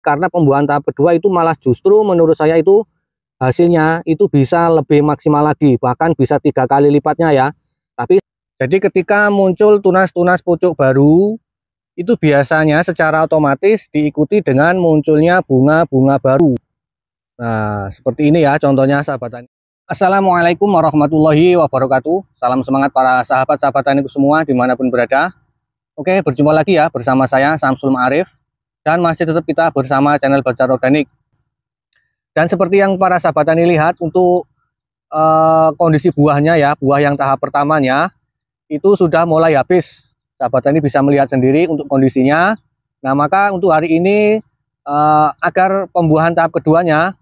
karena pembuahan tahap kedua itu malah justru menurut saya itu hasilnya itu bisa lebih maksimal lagi, bahkan bisa 3 kali lipatnya ya. Tapi jadi ketika muncul tunas-tunas pucuk baru itu biasanya secara otomatis diikuti dengan munculnya bunga-bunga baru. Nah, seperti ini ya contohnya sahabat tani. Assalamualaikum warahmatullahi wabarakatuh. Salam semangat para sahabat-sahabat taniku semua dimanapun berada. Oke, berjumpa lagi ya bersama saya Samsul Ma'arif. Dan masih tetap kita bersama channel Bacar Organik. Dan seperti yang para sahabat tani lihat untuk kondisi buahnya ya, buah yang tahap pertamanya itu sudah mulai habis. Sahabat tani bisa melihat sendiri untuk kondisinya. Nah, maka untuk hari ini agar pembuahan tahap keduanya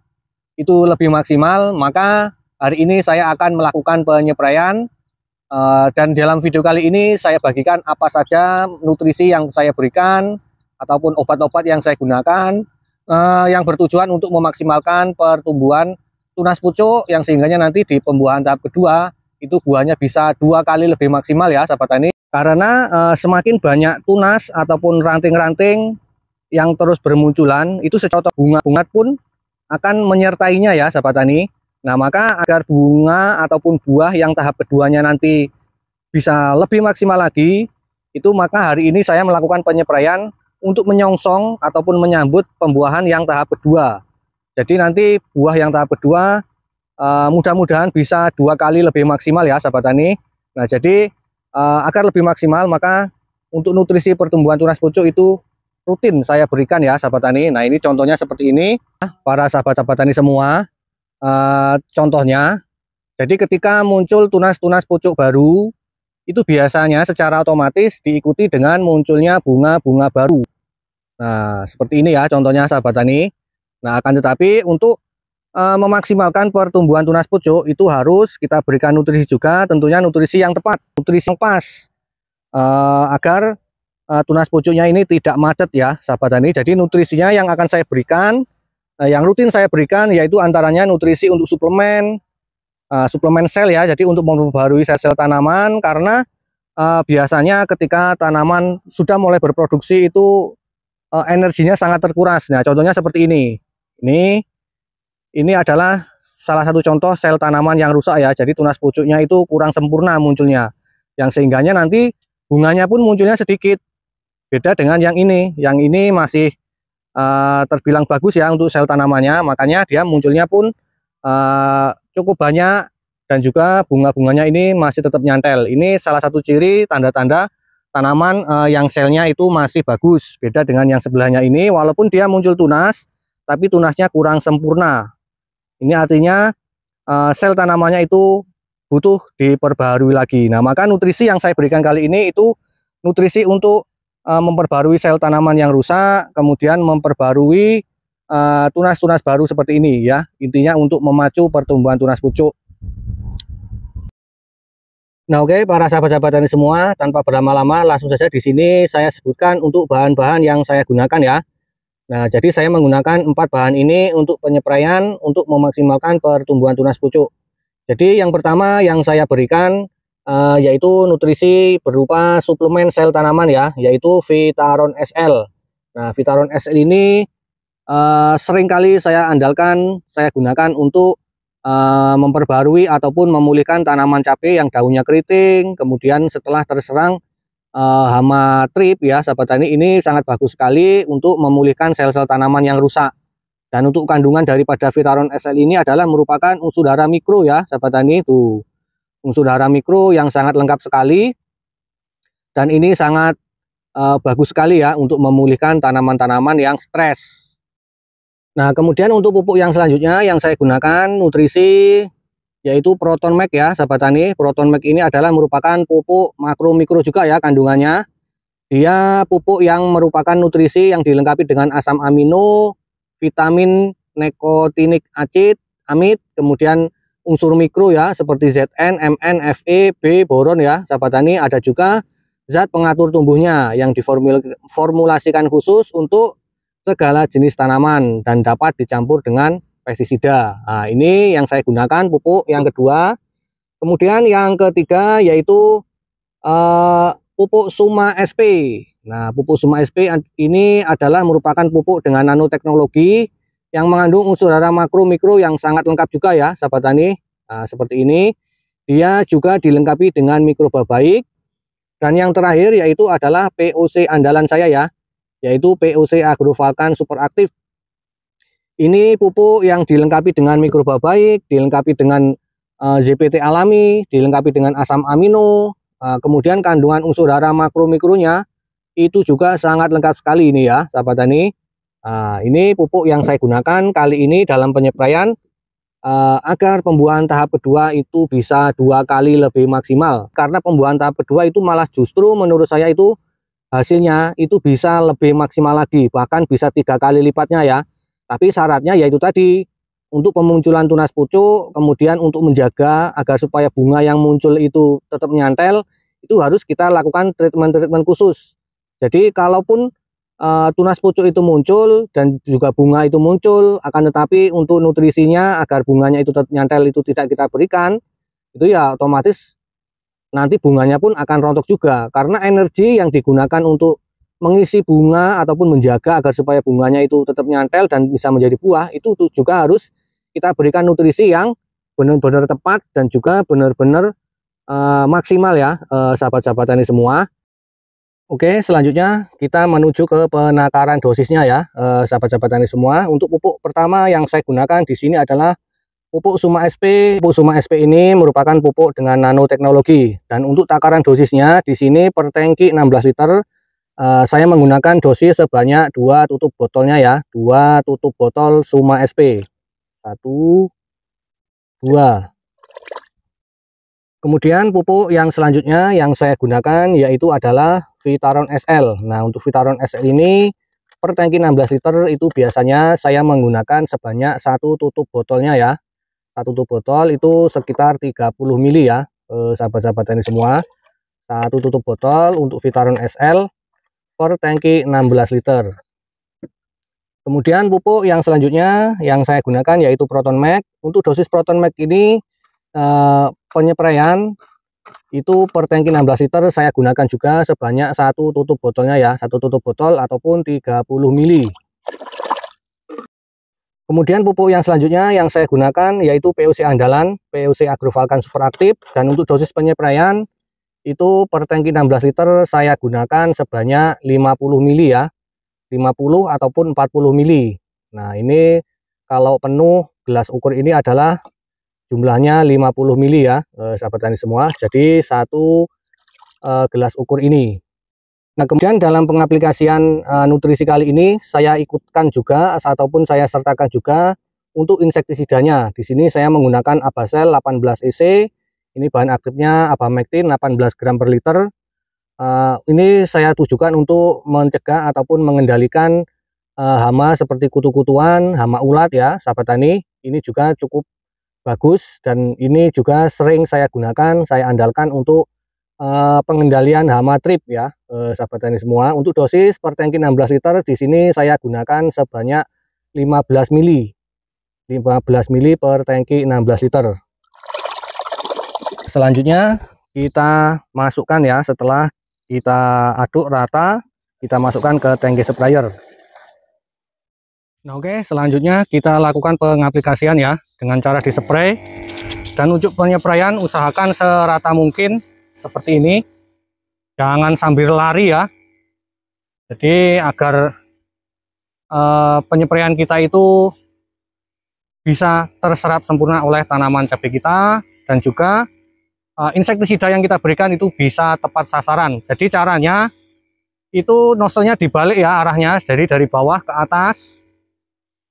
itu lebih maksimal, maka hari ini saya akan melakukan penyepraian dan dalam video kali ini saya bagikan apa saja nutrisi yang saya berikan ataupun obat-obat yang saya gunakan yang bertujuan untuk memaksimalkan pertumbuhan tunas pucuk yang sehingganya nanti di pembuahan tahap kedua itu buahnya bisa 2 kali lebih maksimal ya sahabat tani. Karena semakin banyak tunas ataupun ranting-ranting yang terus bermunculan itu secara bunga-bunga pun akan menyertainya ya sahabat tani. Nah, maka agar bunga ataupun buah yang tahap keduanya nanti bisa lebih maksimal lagi, itu maka hari ini saya melakukan penyepraian untuk menyongsong ataupun menyambut pembuahan yang tahap kedua. Jadi nanti buah yang tahap kedua mudah-mudahan bisa 2 kali lebih maksimal ya sahabat tani. Nah, jadi agar lebih maksimal maka untuk nutrisi pertumbuhan tunas pucuk itu rutin saya berikan ya sahabat tani. Nah, ini contohnya seperti ini para sahabat-sahabat tani semua. Contohnya, jadi ketika muncul tunas-tunas pucuk baru itu biasanya secara otomatis diikuti dengan munculnya bunga-bunga baru. Nah, seperti ini ya contohnya sahabat tani. Nah, akan tetapi untuk memaksimalkan pertumbuhan tunas pucuk itu harus kita berikan nutrisi juga, tentunya nutrisi yang tepat, nutrisi yang pas agar tunas pucuknya ini tidak macet ya sahabat tani. Jadi nutrisinya yang akan saya berikan, yang rutin saya berikan yaitu antaranya nutrisi untuk suplemen sel ya. Jadi untuk memperbarui sel-sel tanaman karena biasanya ketika tanaman sudah mulai berproduksi itu energinya sangat terkuras. Nah, contohnya seperti ini. Ini adalah salah satu contoh sel tanaman yang rusak ya. Jadi tunas pucuknya itu kurang sempurna munculnya, yang sehingganya nanti bunganya pun munculnya sedikit. Beda dengan yang ini. Yang ini masih terbilang bagus ya untuk sel tanamannya, makanya dia munculnya pun cukup banyak dan juga bunga-bunganya ini masih tetap nyantel. Ini salah satu ciri tanda-tanda tanaman yang selnya itu masih bagus. Beda dengan yang sebelahnya ini, walaupun dia muncul tunas, tapi tunasnya kurang sempurna. Ini artinya sel tanamannya itu butuh diperbarui lagi. Nah, maka nutrisi yang saya berikan kali ini itu nutrisi untuk memperbarui sel tanaman yang rusak, kemudian memperbarui tunas-tunas baru seperti ini ya. Intinya untuk memacu pertumbuhan tunas pucuk. Nah, oke para sahabat-sahabat tani semua, tanpa berlama-lama langsung saja di sini saya sebutkan untuk bahan-bahan yang saya gunakan ya. Nah, jadi saya menggunakan 4 bahan ini untuk penyepraian untuk memaksimalkan pertumbuhan tunas pucuk. Jadi yang pertama yang saya berikan yaitu nutrisi berupa suplemen sel tanaman ya, yaitu Vitaron SL. Nah, Vitaron SL ini seringkali saya andalkan, saya gunakan untuk memperbarui ataupun memulihkan tanaman cabai yang daunnya keriting, kemudian setelah terserang hama trip ya sahabat tani. Ini sangat bagus sekali untuk memulihkan sel-sel tanaman yang rusak. Dan untuk kandungan daripada Vitaron SL ini adalah merupakan unsur hara mikro ya sahabat tani. Tuh, unsur hara mikro yang sangat lengkap sekali, dan ini sangat bagus sekali ya untuk memulihkan tanaman-tanaman yang stres. Nah, kemudian untuk pupuk yang selanjutnya yang saya gunakan nutrisi yaitu Proton Max ya sahabat tani. Proton Max ini adalah merupakan pupuk makro mikro juga ya kandungannya. Dia pupuk yang merupakan nutrisi yang dilengkapi dengan asam amino, vitamin nikotinik acid, amid, kemudian unsur mikro ya seperti Zn, Mn, Fe, B, boron ya sahabat tani. Ada juga zat pengatur tumbuhnya yang diformulasikan khusus untuk segala jenis tanaman dan dapat dicampur dengan pestisida. Nah, ini yang saya gunakan pupuk yang kedua. Kemudian yang ketiga yaitu pupuk Suma SP. Nah, pupuk Suma SP ini adalah merupakan pupuk dengan nanoteknologi yang mengandung unsur hara makro mikro yang sangat lengkap juga ya sahabat tani. Nah, seperti ini. Dia juga dilengkapi dengan mikroba baik. Dan yang terakhir yaitu adalah POC andalan saya ya, yaitu POC Agrofalcon Super Aktif. Ini pupuk yang dilengkapi dengan mikroba baik, dilengkapi dengan ZPT alami, dilengkapi dengan asam amino, kemudian kandungan unsur hara makro mikronya itu juga sangat lengkap sekali ini ya sahabat tani. Ini pupuk yang saya gunakan kali ini dalam penyepraian agar pembuahan tahap kedua itu bisa 2 kali lebih maksimal. Karena pembuahan tahap kedua itu malah justru menurut saya itu hasilnya itu bisa lebih maksimal lagi, bahkan bisa 3 kali lipatnya ya. Tapi syaratnya yaitu tadi, untuk pemunculan tunas pucuk, kemudian untuk menjaga agar supaya bunga yang muncul itu tetap nyantel, itu harus kita lakukan treatment-treatment khusus. Jadi kalaupun tunas pucuk itu muncul dan juga bunga itu muncul, akan tetapi untuk nutrisinya agar bunganya itu tetap nyantel itu tidak kita berikan, itu ya otomatis nanti bunganya pun akan rontok juga, karena energi yang digunakan untuk mengisi bunga ataupun menjaga agar supaya bunganya itu tetap nyantel dan bisa menjadi buah, itu juga harus kita berikan nutrisi yang benar-benar tepat dan juga benar-benar maksimal ya sahabat-sahabat tani semua. Oke, selanjutnya kita menuju ke penakaran dosisnya ya sahabat-sahabat tani semua. Untuk pupuk pertama yang saya gunakan di sini adalah pupuk Suma SP. Pupuk Suma SP ini merupakan pupuk dengan nanoteknologi, dan untuk takaran dosisnya di sini per tangki 16 liter saya menggunakan dosis sebanyak 2 tutup botolnya ya, 2 tutup botol Suma SP. 1, 2. Kemudian pupuk yang selanjutnya yang saya gunakan yaitu adalah Vitaron SL. Nah, untuk Vitaron SL ini per tangki 16 liter itu biasanya saya menggunakan sebanyak 1 tutup botolnya ya. 1 tutup botol itu sekitar 30 mili ya sahabat-sahabat tani semua. 1 tutup botol untuk Vitaron SL per tangki 16 liter. Kemudian pupuk yang selanjutnya yang saya gunakan yaitu Proton Max. Untuk dosis Proton Max ini penyepraian itu per tangki 16 liter saya gunakan juga sebanyak 1 tutup botolnya ya, 1 tutup botol ataupun 30 mili. Kemudian pupuk yang selanjutnya yang saya gunakan yaitu POC andalan, POC Agrofalcon Super Aktif, dan untuk dosis penyepraian itu per tangki 16 liter saya gunakan sebanyak 50 mili ya, 50 ataupun 40 mili. Nah, ini kalau penuh gelas ukur ini adalah jumlahnya 50 mili ya sahabat tani semua, jadi 1 gelas ukur ini. Nah, kemudian dalam pengaplikasian nutrisi kali ini saya ikutkan juga ataupun saya sertakan juga untuk insektisidanya. Di sini saya menggunakan Abasel 18 EC, ini bahan aktifnya Abamectin 18 gram per liter. Ini saya tujukan untuk mencegah ataupun mengendalikan hama seperti kutu-kutuan, hama ulat ya sahabat tani. Ini juga cukup bagus dan ini juga sering saya gunakan, saya andalkan untuk pengendalian hama trip ya sahabat tani semua. Untuk dosis per tangki 16 liter di sini saya gunakan sebanyak 15 mili. 15 mili per tangki 16 liter. Selanjutnya kita masukkan ya, setelah kita aduk rata, kita masukkan ke tangki sprayer. Nah, oke, selanjutnya kita lakukan pengaplikasian ya dengan cara dispray. Dan untuk penyepraian usahakan serata mungkin seperti ini, jangan sambil lari ya. Jadi agar penyepraian kita itu bisa terserap sempurna oleh tanaman cabai kita, dan juga insektisida yang kita berikan itu bisa tepat sasaran. Jadi caranya itu nozzle-nya dibalik ya arahnya, jadi dari bawah ke atas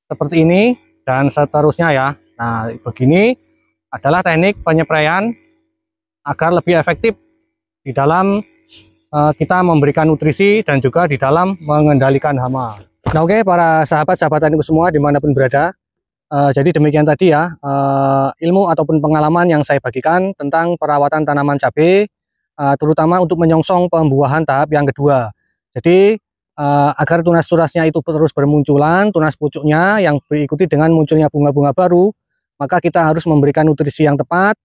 seperti ini dan seterusnya ya. Nah, begini adalah teknik penyepraian agar lebih efektif di dalam kita memberikan nutrisi dan juga di dalam mengendalikan hama. Nah, oke, para sahabat-sahabat taniku semua dimanapun berada, jadi demikian tadi ya ilmu ataupun pengalaman yang saya bagikan tentang perawatan tanaman cabai, terutama untuk menyongsong pembuahan tahap yang kedua. Jadi agar tunas-tunasnya itu terus bermunculan, tunas pucuknya yang diikuti dengan munculnya bunga-bunga baru, maka kita harus memberikan nutrisi yang tepat,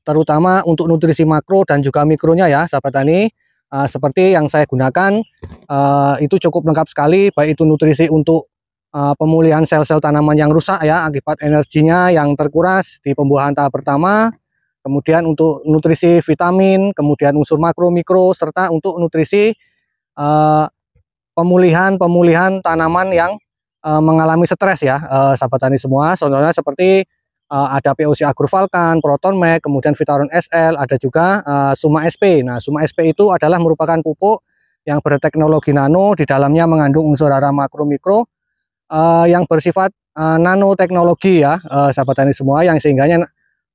terutama untuk nutrisi makro dan juga mikronya ya sahabat tani. seperti yang saya gunakan, itu cukup lengkap sekali, baik itu nutrisi untuk pemulihan sel-sel tanaman yang rusak ya akibat energinya yang terkuras di pembuahan tahap pertama, kemudian untuk nutrisi vitamin, kemudian unsur makro mikro, serta untuk nutrisi pemulihan tanaman yang mengalami stres ya, sahabat tani semua. Contohnya seperti ada POC Agrofalcan, Proton Max, kemudian Vitaron SL, ada juga Suma SP. Nah, Suma SP itu adalah merupakan pupuk yang berteknologi nano, di dalamnya mengandung unsur hara makro mikro yang bersifat nanoteknologi ya, sahabat tani semua, yang sehingganya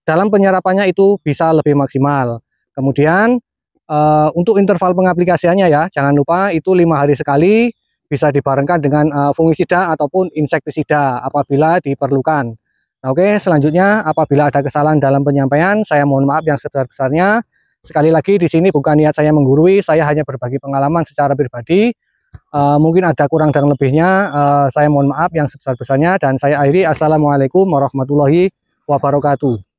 dalam penyerapannya itu bisa lebih maksimal. Kemudian untuk interval pengaplikasiannya ya, jangan lupa itu 5 hari sekali, bisa dibarengkan dengan fungisida ataupun insektisida apabila diperlukan. Nah, oke, selanjutnya apabila ada kesalahan dalam penyampaian, saya mohon maaf yang sebesar-besarnya. Sekali lagi di sini bukan niat saya menggurui, saya hanya berbagi pengalaman secara pribadi. Mungkin ada kurang dan lebihnya, saya mohon maaf yang sebesar-besarnya, dan saya akhiri. Assalamualaikum warahmatullahi wabarakatuh.